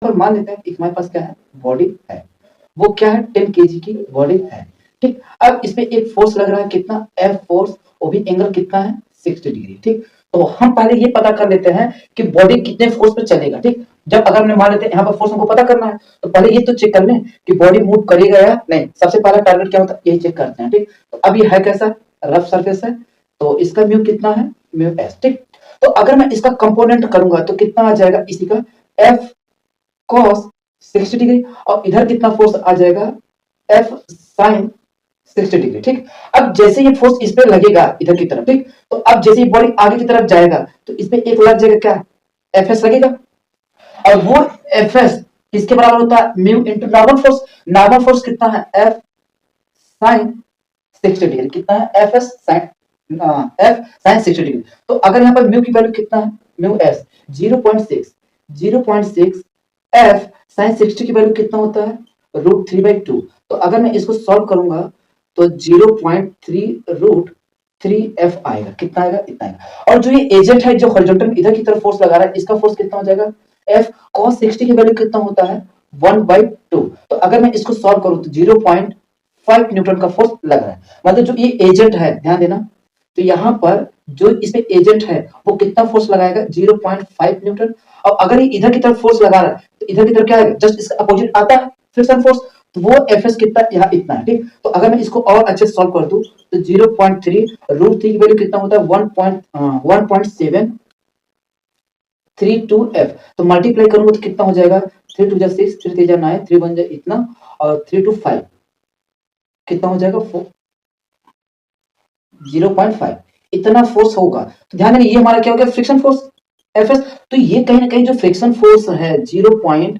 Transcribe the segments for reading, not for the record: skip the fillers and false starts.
पर मान लेते हैं कि हमारे पास क्या है, बॉडी है, वो क्या है 10 केजी की बॉडी है, ठीक। अब इसमें एक फोर्स लग रहा है कितना, एफ फोर्स, वो भी एंगल कितना है 60 डिग्री, ठीक। तो हम पहले ये पता कर लेते हैं कि बॉडी कितने फोर्स पे चलेगा, ठीक। जब अगर हमने मान लेते हैं यहाँ पर फोर्स हमको पता करना है, तो पहले ये तो चेक कर लें कि बॉडी मूव करेगा या नहीं। सबसे पहला टारगेट क्या होता है, यही चेक करते हैं, ठीक। तो अब ये है कैसा, रफ सरफेस है, तो इसका म्यू कितना है, म्यू एस, ठीक। तो अगर मैं इसका कंपोनेंट करूंगा तो कितना आ जाएगा, इसी का एफ cos 60 डिग्री, और इधर कितना फोर्स आ जाएगा, एफ sin 60 डिग्री, ठीक। अब जैसे ये फोर्स इस पे लगेगा इधर की तरफ, ठीक, तो अब जैसे ये बॉडी आगे की तरफ जाएगा तो इस पे एक लग जाएगा क्या, एफ एस लगेगा, और वो एफ एस किसके बराबर होता है, mu into normal force. Normal force कितना है, एफ sin 60 डिग्री, कितना है, F S sin F sin 60 degree. तो अगर यहाँ पर म्यू की वैल्यू कितना है, म्यू एस 0.6 एफ sin 60 की वैल्यू कितना होता है, √3/2। तो अगर मैं इसको सॉल्व करूंगा तो 0.3 √3f आएगा, कितना आएगा, इतना आएगा। और जो ये एजेंट है जो हॉरिजॉन्टल इधर की तरफ फोर्स लगा रहा है, इसका फोर्स कितना हो जाएगा, f cos 60 की वैल्यू कितना होता है, 1/2। तो अगर मैं इसको सॉल्व करूं तो 0.5 न्यूटन का फोर्स लग रहा है। मतलब जो ये एजेंट है, ध्यान देना, तो यहाँ पर जो इसमें एजेंट है वो कितना फोर्स लगाएगा, 0.5 न्यूटन। और अगर ये इधर की तरफ फोर्स लगा रहा है तो इधर की तरफ क्या आएगा, जस्ट इसका अपोजिट आता है फ्रिक्शन फोर्स, तो वो एफ एस कितना, यहाँ इतना है, ठीक। तो अगर मैं इसको और अच्छे से सॉल्व कर दूं तो 0.3 √3 की वैल्यू कितना होता है, 1.732f। तो मल्टीप्लाई करूंगा तो कितना हो जाएगा, 3 2 6, 3 3 9, 3 1 इतना, और 3 2 5 कितना हो जाएगा, 0.5 इतना फोर्स होगा। तो ध्यान देना, ये हमारा क्या हो गया, फ्रिक्शन फोर्स एफ एस। तो ये कहीं ना कहीं जो फ्रिक्शन फोर्स है 0.5,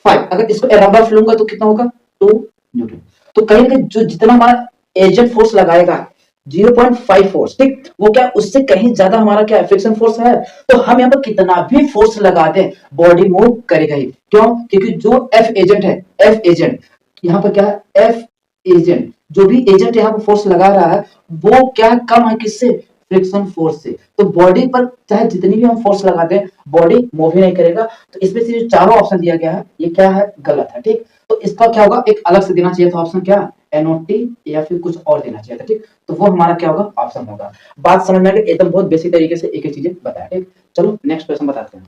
अगर इसको अराउंड ऑफ लूंगा तो कितना होगा, 2 न्यूटन। तो कहीं ना कहीं जो जितना हमारा एजेंट फोर्स लगाएगा 0.5 फोर्स, ठीक, वो क्या उससे कहीं ज्यादा हमारा क्या फ्रिक्शन फोर्स है। तो हम यहाँ पर कितना भी फोर्स लगा दें बॉडी मूव करेगा ही, क्यों, क्योंकि जो एफ एजेंट है, एफ एजेंट यहाँ पर क्या है, एफ एजेंट, जो भी एजेंट यहाँ पर फोर्स लगा रहा है वो क्या कम है, किससे, फ्रिक्शन फोर्स से। तो बॉडी पर चाहे जितनी भी हम फोर्स लगा दें बॉडी मूव ही नहीं करेगा। तो इसमें से जो चारों ऑप्शन दिया गया है ये क्या है, गलत है, ठीक। तो इसका क्या होगा, एक अलग से देना चाहिए था ऑप्शन, क्या, एनओटी या फिर कुछ और देना चाहिए था, ठीक। तो वो हमारा क्या होगा, ऑप्शन होगा। बात समझ में आ गई, एकदम बहुत बेसिक तरीके से एक एक चीजें बताया, ठीक। चलो नेक्स्ट क्वेश्चन बताते हैं।